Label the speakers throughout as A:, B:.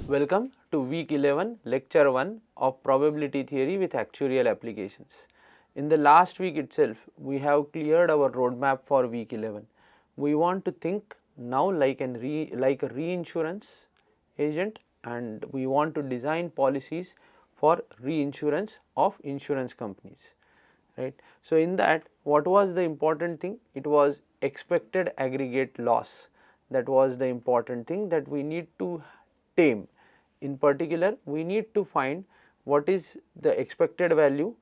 A: Welcome to week 11 lecture 1 of probability theory with actuarial applications. In the last week itself we have cleared our roadmap for week 11. We want to think now like a reinsurance agent, and we want to design policies for reinsurance of insurance companies, right. So, in that, what was the important thing? It was expected aggregate loss. That was the important thing that we need to tame. In particular, we need to find what is the expected value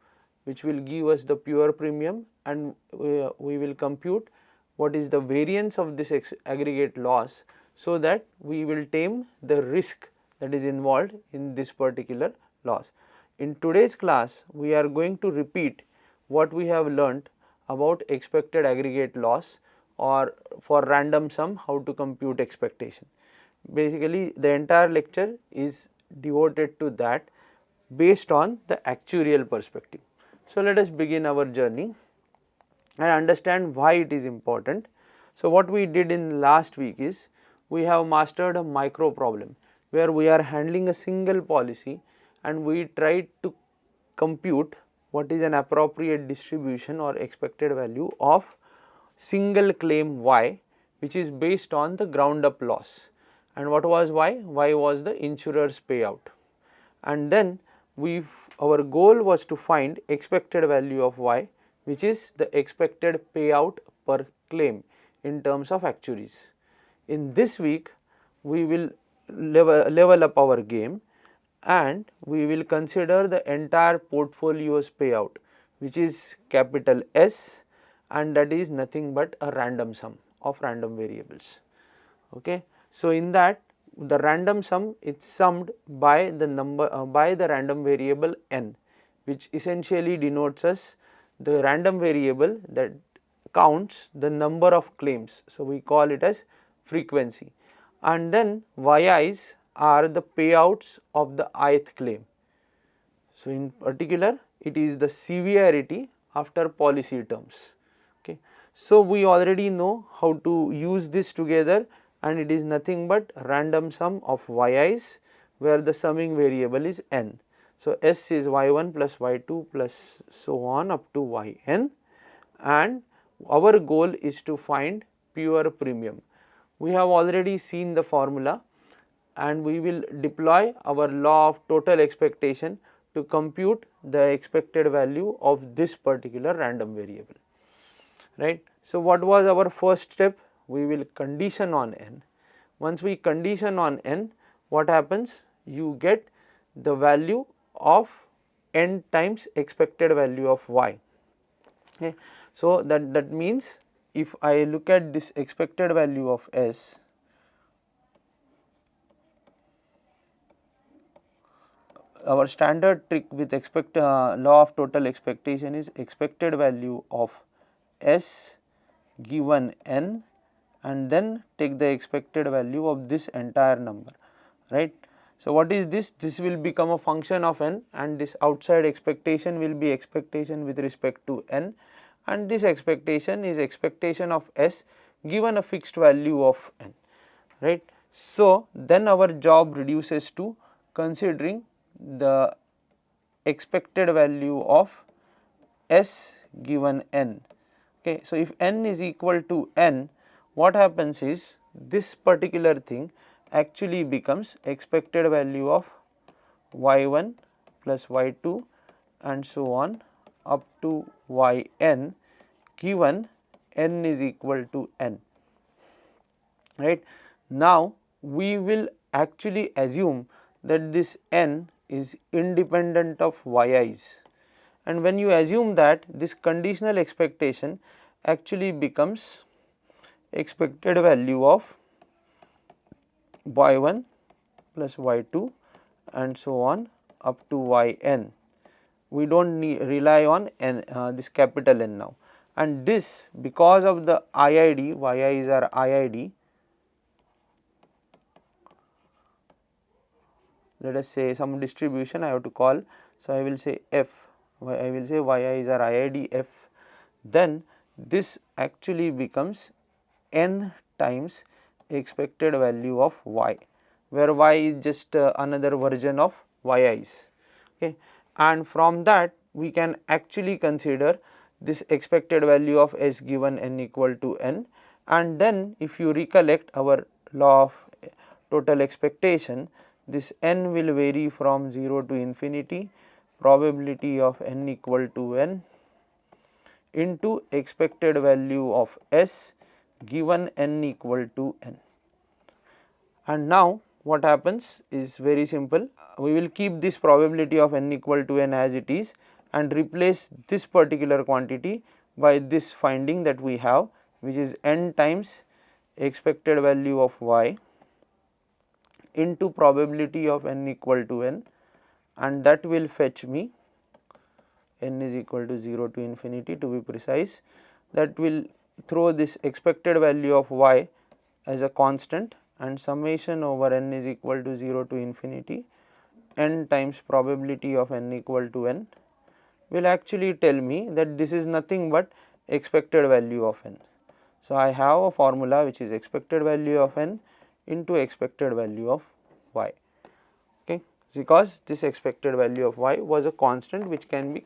A: which will give us the pure premium, and we will compute what is the variance of this aggregate loss, so that we will tame the risk that is involved in this particular loss. In today's class, we are going to repeat what we have learnt about expected aggregate loss, or for random sum how to compute expectation. Basically, the entire lecture is devoted to that based on the actuarial perspective. So, let us begin our journey and understand why it is important. So, what we did in last week is we have mastered a micro problem where we are handling a single policy and we tried to compute what is an appropriate distribution or expected value of single claim Y, which is based on the ground up loss. And what was Y? Y was the insurer's payout. And then our goal was to find expected value of Y, which is the expected payout per claim in terms of actuaries. In this week, we will level up our game and we will consider the entire portfolio's payout, which is capital S, and that is nothing but a random sum of random variables. Okay. So, in that, the random sum is summed by the by the random variable n, which essentially denotes us the random variable that counts the number of claims. So, we call it as frequency, and then yi's are the payouts of the ith claim. So, in particular it is the severity after policy terms. Okay. So, we already know how to use this together, and it is nothing but random sum of yi's where the summing variable is n. So, S is y1 plus y2 plus so on up to yn, and our goal is to find pure premium. We have already seen the formula, and we will deploy our law of total expectation to compute the expected value of this particular random variable, right. So, what was our first step? We will condition on n. Once we condition on n, what happens? You get the value of n times expected value of y. Okay. So, that means if I look at this expected value of S, our standard trick with law of total expectation is expected value of S given n, and then take the expected value of this entire number, right. So, what is this? This will become a function of n, and this outside expectation will be expectation with respect to n, and this expectation is expectation of S given a fixed value of n, right. So, then our job reduces to considering the expected value of S given n. Okay. So, if n is equal to n, what happens is this particular thing actually becomes expected value of y1 plus y2 and so on up to yn given n is equal to n, right. Now, we will actually assume that this n is independent of yi's, and when you assume that, this conditional expectation actually becomes expected value of y1 plus y2 and so on up to yn. We do not rely on n, this capital N now, and this because of the IID, yi's are IID, let us say some distribution I have to call. So, I will say f, I will say yi's are IID f, then this actually becomes n times expected value of y. where y is just another version of yi's. Okay. And from that we can actually consider this expected value of s given n equal to n, and then if you recollect our law of total expectation, this n will vary from 0 to infinity, probability of n equal to n into expected value of s given n equal to n. And now what happens is very simple, we will keep this probability of n equal to n as it is and replace this particular quantity by this finding that we have, which is n times expected value of y into probability of n equal to n, and that will fetch me n is equal to 0 to infinity to be precise. That will throw this expected value of y as a constant, and summation over n is equal to 0 to infinity n times probability of n equal to n will actually tell me that this is nothing but expected value of n. So, I have a formula which is expected value of n into expected value of y, okay, because this expected value of y was a constant which can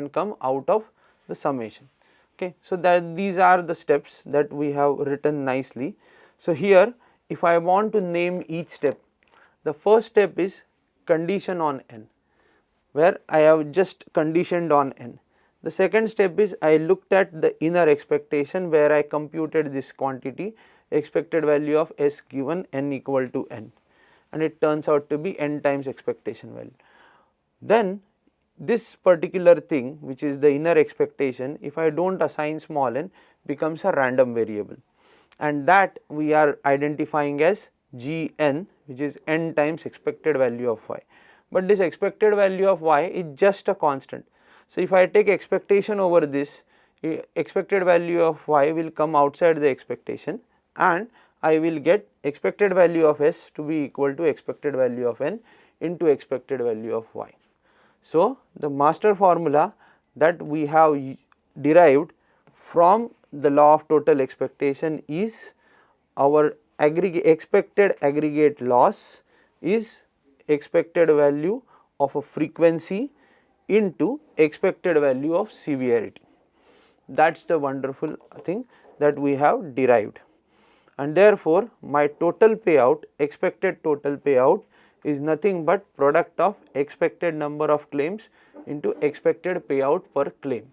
A: come out of the summation. Okay. So, that these are the steps that we have written nicely. So, here if I want to name each step, the first step is condition on n, where I have just conditioned on n. The second step is I looked at the inner expectation where I computed this quantity expected value of s given n equal to n, and it turns out to be n times expectation value. Then this particular thing which is the inner expectation, if I do not assign small n, becomes a random variable, and that we are identifying as Gn, which is n times expected value of y. But this expected value of y is just a constant. So, if I take expectation over this, expected value of y will come outside the expectation, and I will get expected value of s to be equal to expected value of n into expected value of y. So, the master formula that we have derived from the law of total expectation is our expected aggregate loss is expected value of a frequency into expected value of severity. That is the wonderful thing that we have derived, and therefore, my total payout, expected total payout, is nothing but product of expected number of claims into expected payout per claim.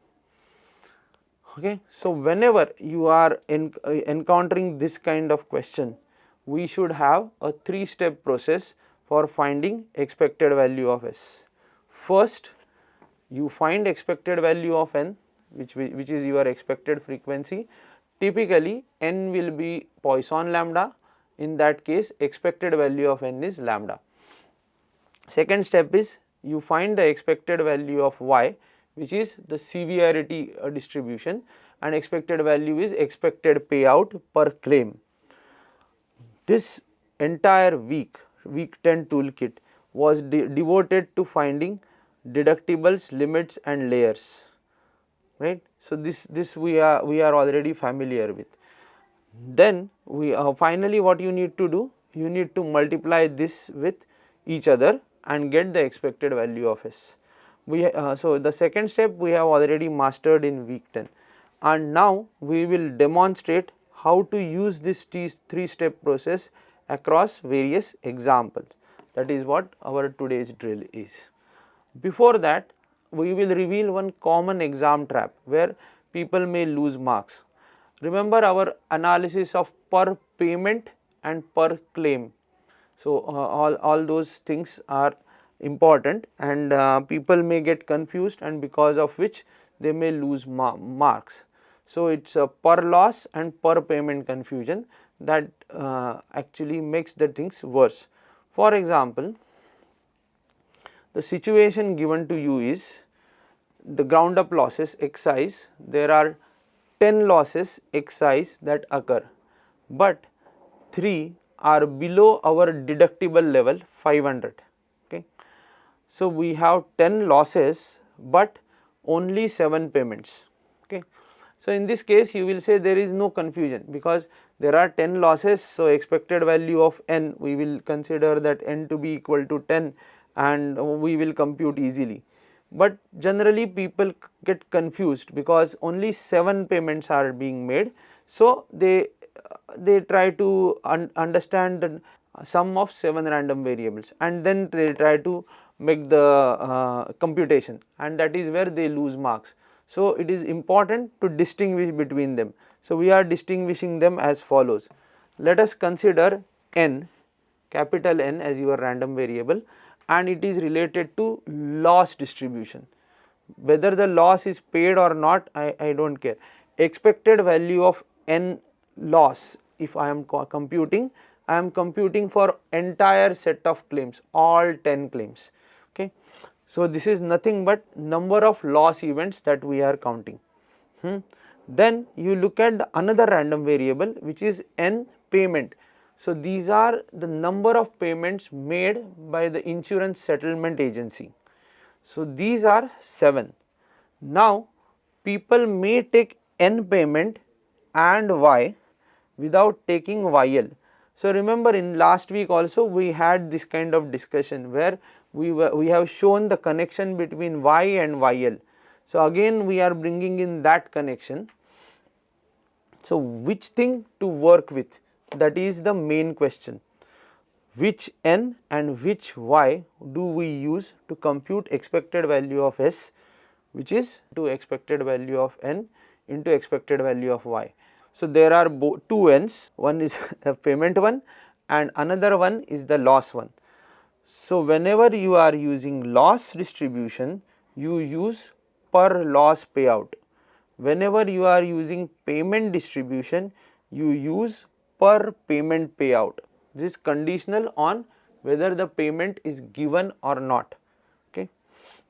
A: Okay. So, whenever you are encountering this kind of question, we should have a 3-step process for finding expected value of s. First, you find expected value of n, which is your expected frequency. Typically n will be Poisson lambda, in that case expected value of n is lambda. Second step is you find the expected value of y, which is the severity distribution, and expected value is expected payout per claim. This entire week 10 toolkit was devoted to finding deductibles, limits and layers, right. So, this we are already familiar with. Then we finally what you need to do, you need to multiply this with each other and get the expected value of s. So, the second step we have already mastered in week 10, and now we will demonstrate how to use this 3-step process across various examples. That is what our today's drill is. Before that, we will reveal one common exam trap where people may lose marks. Remember our analysis of per payment and per claim. So, all those things are important, and people may get confused, and because of which they may lose marks. So, it is a per loss and per payment confusion that actually makes the things worse. For example, the situation given to you is the ground up losses excise, there are 10 losses excise that occur, but 3 are below our deductible level 500. Okay. So, we have 10 losses, but only 7 payments. Okay. So, in this case you will say there is no confusion because there are 10 losses. So, expected value of n, we will consider that n to be equal to 10 and we will compute easily. But generally people get confused because only 7 payments are being made. So, they try to understand the sum of 7 random variables and then they try to make the computation, and that is where they lose marks. So, it is important to distinguish between them. So, we are distinguishing them as follows. Let us consider n, capital N, as your random variable, and it is related to loss distribution. Whether the loss is paid or not, I do not care. Expected value of n loss, if I am computing, I am computing for entire set of claims, all 10 claims. Okay. So, this is nothing but number of loss events that we are counting. Then you look at another random variable which is n payment. So, these are the number of payments made by the insurance settlement agency. So, these are 7. Now, people may take n payment and y without taking YL. So, remember in last week also we had this kind of discussion where we have shown the connection between Y and YL. So, again we are bringing in that connection. So, which thing to work with, that is the main question. Which n and which y do we use to compute expected value of S, which is to expected value of n into expected value of y. So, there are two n's, one is a payment one and another one is the loss one. So, whenever you are using loss distribution, you use per loss payout. Whenever you are using payment distribution, you use per payment payout. This is conditional on whether the payment is given or not. Okay.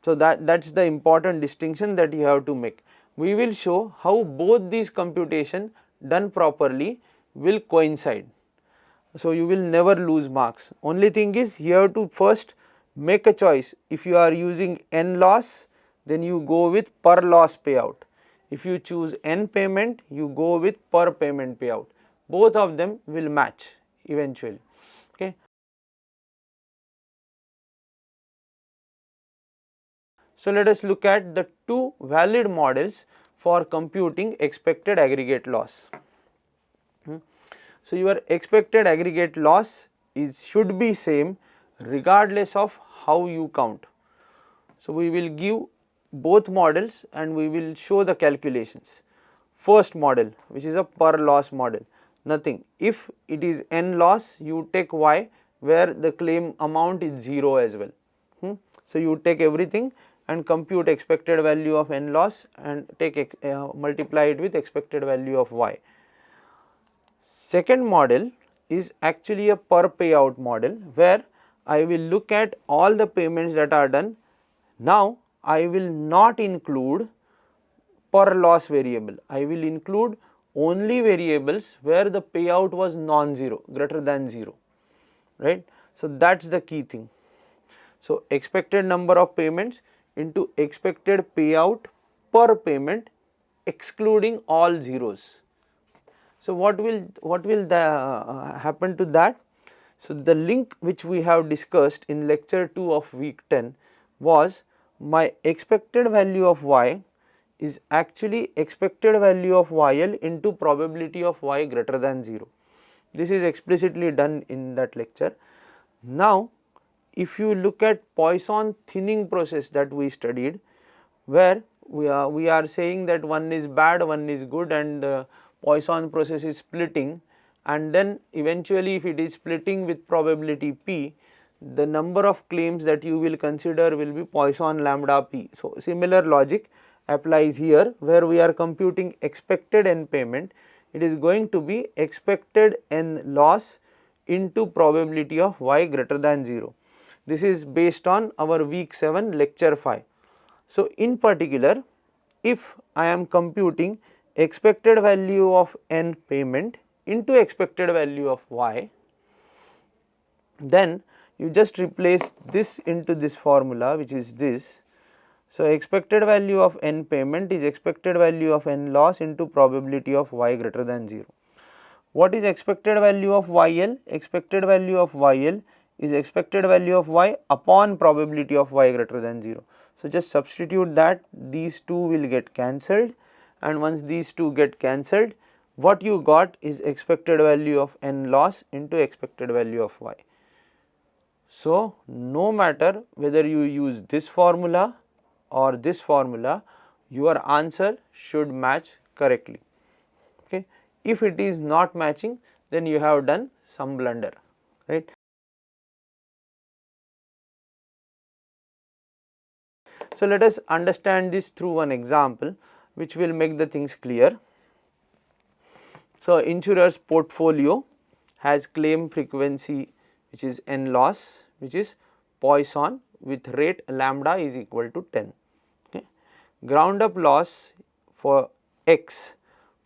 A: So, that is the important distinction that you have to make. We will show how both these computation done properly will coincide. So, you will never lose marks. Only thing is you have to first make a choice. If you are using n loss, then you go with per loss payout. If you choose n payment, you go with per payment payout. Both of them will match eventually. Okay. So, let us look at the two valid models for computing expected aggregate loss. So, your expected aggregate loss should be same regardless of how you count. So, we will give both models and we will show the calculations. First model, which is a per loss model, nothing. If it is n loss, you take y where the claim amount is 0 as well. So, you take everything and compute expected value of n loss and take multiply it with expected value of y. Second model is actually a per payout model where I will look at all the payments that are done. Now, I will not include per loss variable, I will include only variables where the payout was non-zero, greater than 0, right. So, that is the key thing. So, expected number of payments into expected payout per payment excluding all zeros. So, what will happen to that? So, the link which we have discussed in lecture 2 of week 10 was my expected value of y is actually expected value of YL into probability of y greater than 0. This is explicitly done in that lecture. Now, if you look at Poisson thinning process that we studied, where we are saying that one is bad, one is good, and Poisson process is splitting, and then eventually if it is splitting with probability p, the number of claims that you will consider will be Poisson lambda p. So, similar logic applies here where we are computing expected n payment, it is going to be expected n loss into probability of y greater than 0. This is based on our week 7 lecture 5. So, in particular, if I am computing expected value of n payment into expected value of y, then you just replace this into this formula, which is this. So, expected value of n payment is expected value of n loss into probability of y greater than 0. What is expected value of YL? Expected value of YL is expected value of y upon probability of y greater than 0. So, just substitute that, these two will get cancelled, and once these two get cancelled, what you got is expected value of n loss into expected value of y. So, no matter whether you use this formula or this formula, your answer should match correctly. Okay. If it is not matching, then you have done some blunder, right. So, let us understand this through one example which will make the things clear. So, insurer's portfolio has claim frequency which is n loss, which is Poisson with rate lambda is equal to 10. Okay. Ground up loss for x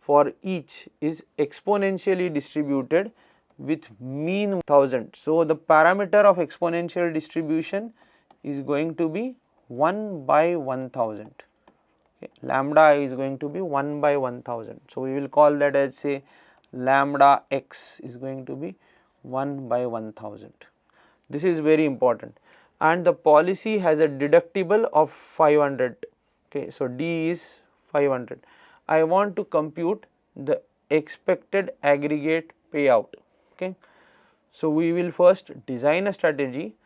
A: for each is exponentially distributed with mean 1000. So, the parameter of exponential distribution is going to be 1 by 1000. Okay. Lambda is going to be 1 by 1000. So, we will call that as say lambda x is going to be 1 by 1000. This is very important, and the policy has a deductible of 500. Okay. So, D is 500. I want to compute the expected aggregate payout. Okay. So, we will first design a strategy,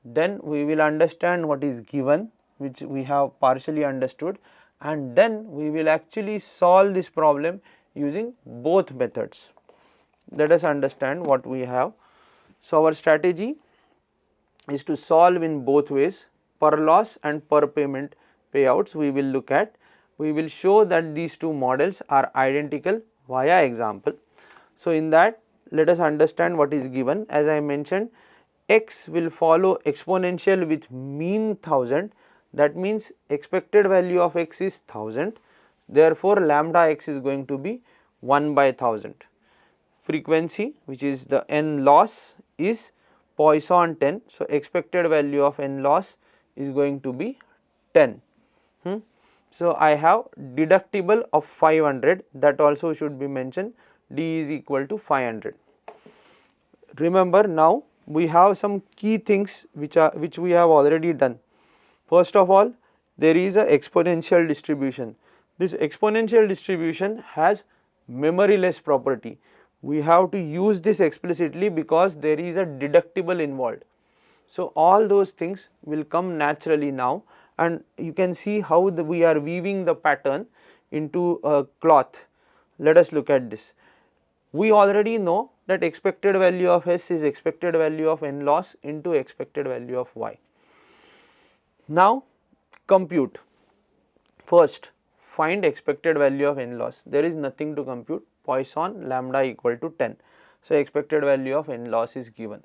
A: then we will understand what is given, which we have partially understood, and then we will actually solve this problem using both methods. Let us understand what we have. So, our strategy is to solve in both ways, per loss and per payment payouts we will look at. We will show that these two models are identical via example. So, in that, let us understand what is given. As I mentioned, x will follow exponential with mean 1000, that means expected value of x is 1000, therefore, lambda x is going to be 1 by 1000. Frequency, which is the n loss, is Poisson 10. So, expected value of n loss is going to be 10. So, I have deductible of 500, that also should be mentioned, D is equal to 500. Remember, now we have some key things which we have already done. First of all, there is a exponential distribution. This exponential distribution has memoryless property. We have to use this explicitly because there is a deductible involved. So, all those things will come naturally now, and you can see how we are weaving the pattern into a cloth. Let us look at this. We already know that expected value of S is expected value of n loss into expected value of y. Now, compute. First, find expected value of n loss. There is nothing to compute, Poisson lambda equal to 10. So, expected value of n loss is given.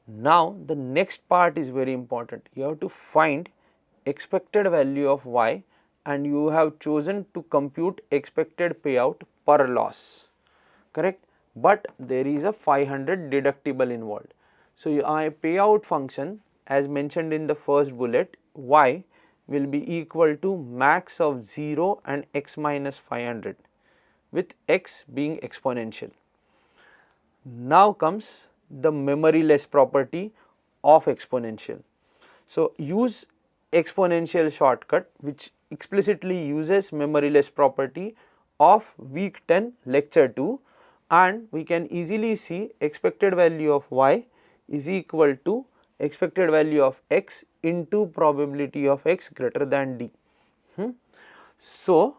A: Now, the next part is very important. You have to find expected value of y, and you have chosen to compute expected payout per loss, correct, but there is a 500 deductible involved. So, my payout function, as mentioned in the first bullet, y will be equal to max of 0 and x minus 500, with x being exponential. Now comes the memoryless property of exponential. So, use exponential shortcut which explicitly uses memoryless property of week 10 lecture 2, and we can easily see expected value of y is equal to expected value of x into probability of x greater than d. So,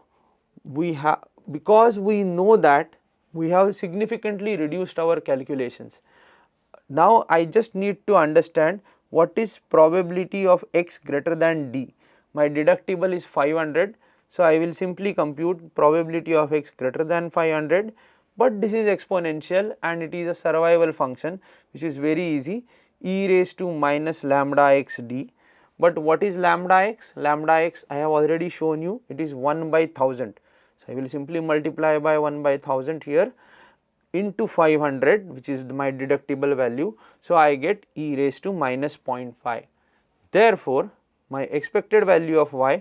A: we have, because we know that, we have significantly reduced our calculations. Now, I just need to understand what is probability of x greater than d. My deductible is 500. So, I will simply compute probability of x greater than 500, but this is exponential and it is a survival function which is very easy, e raised to minus lambda x d. But what is lambda x? Lambda x I have already shown you, it is 1 by 1000. So, I will simply multiply by 1 by 1000 here into 500, which is my deductible value. So, I get e raised to minus 0.5. Therefore, my expected value of y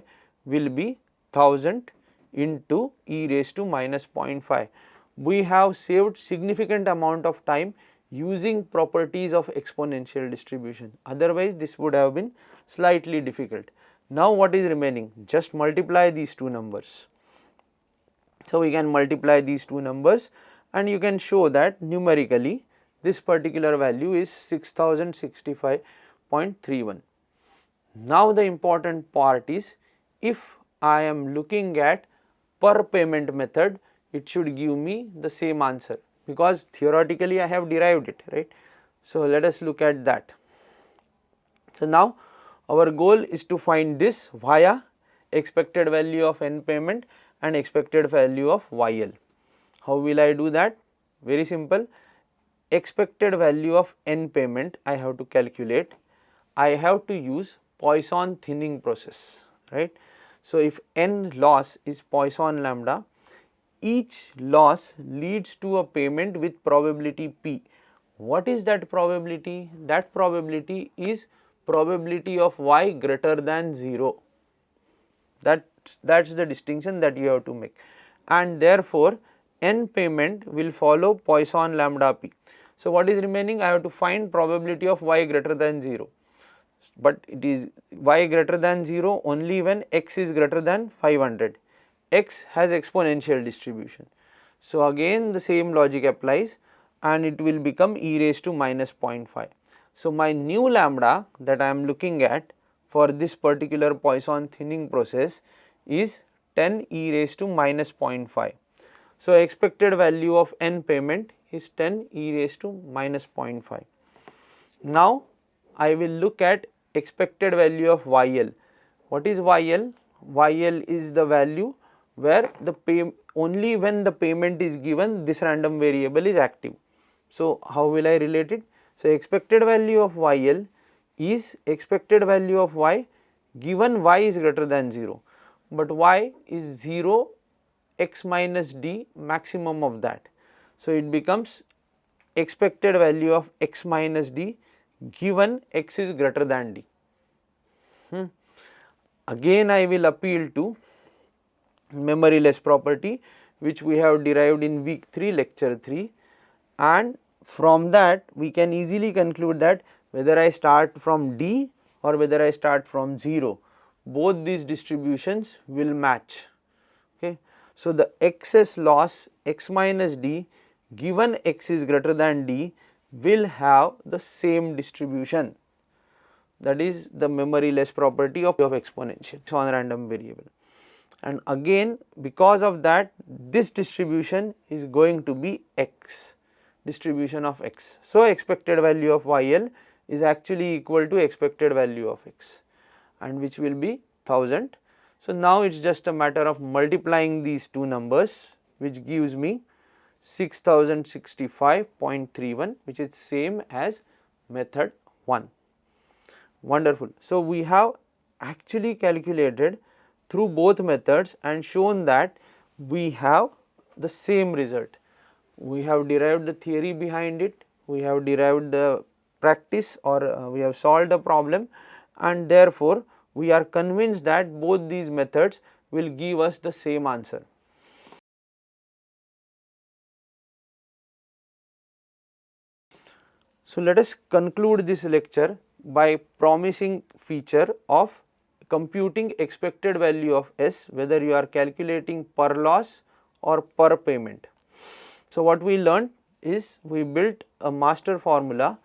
A: will be 1000 into e raised to minus 0.5. We have saved significant amount of time using properties of exponential distribution, otherwise this would have been slightly difficult. Now what is remaining? Just multiply these two numbers. So we can multiply these two numbers and you can show that numerically this particular value is 6065.31. Now the important part is, if I am looking at per payment method, it should give me the same answer, because theoretically I have derived it, right. So let us look at that. So now our goal is to find this via expected value of n payment and expected value of YL. How will I do that? Very simple. Expected value of n payment I have to calculate. I have to use Poisson thinning process, right. So if n loss is Poisson lambda, each loss leads to a payment with probability p. What is that probability? That probability is probability of y greater than 0. That's the distinction that you have to make, and therefore n payment will follow Poisson lambda p. So what is remaining? I have to find probability of y greater than 0, but it is y greater than 0 only when x is greater than 500. X has exponential distribution. So again the same logic applies and it will become e raised to minus 0.5. So my new lambda that I am looking at for this particular Poisson thinning process is 10 e raised to minus 0.5. So expected value of n payment is 10 e raised to minus 0.5. Now I will look at expected value of YL. What is YL? YL is the value where only when the payment is given this random variable is active. So how will I relate it? So expected value of YL is expected value of y given y is greater than 0, but y is 0 x minus d maximum of that. So it becomes expected value of x minus d given x is greater than d. Again I will appeal to memoryless property which we have derived in week 3 lecture 3, and from that we can easily conclude that whether I start from d or whether I start from 0, both these distributions will match. Okay. So the excess loss x minus d given x is greater than d will have the same distribution, that is the memoryless property of exponential on random variable. And again because of that this distribution is going to be x, distribution of x. So expected value of YL is actually equal to expected value of x, and which will be 1000. So now it is just a matter of multiplying these two numbers, which gives me 6065.31, which is same as method 1. Wonderful. So we have actually calculated through both methods and shown that we have the same result. We have derived the theory behind it, we have derived the practice, or we have solved the problem, and therefore we are convinced that both these methods will give us the same answer. So let us conclude this lecture by promising feature of computing expected value of S, whether you are calculating per loss or per payment. So what we learned is we built a master formula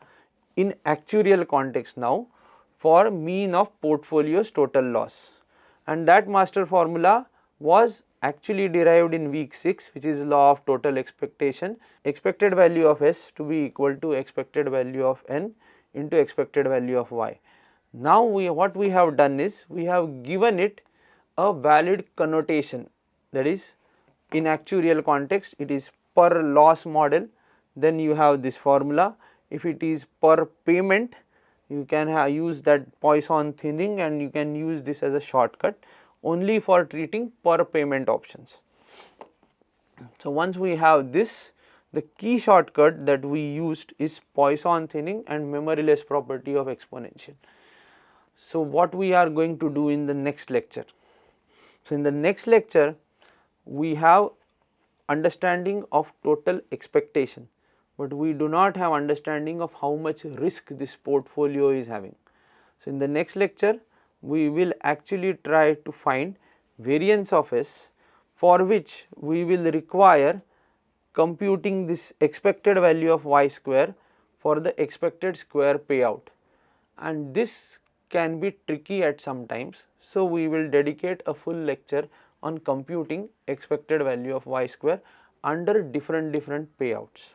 A: in actuarial context now for mean of portfolio's total loss, and that master formula was actually derived in week 6, which is law of total expectation. Expected value of S to be equal to expected value of N into expected value of Y. Now what we have done is we have given it a valid connotation, that is in actuarial context it is per loss model, then you have this formula. If it is per payment, you can use that Poisson thinning, and you can use this as a shortcut only for treating per payment options. So once we have this, the key shortcut that we used is Poisson thinning and memoryless property of exponential. So, what we are going to do in the next lecture? So, in the next lecture we have understanding of total expectation, but we do not have understanding of how much risk this portfolio is having. So, in the next lecture we will actually try to find variance of S, for which we will require computing this expected value of y square for the expected square payout, and this can be tricky at some times. So, we will dedicate a full lecture on computing expected value of y square under different payouts.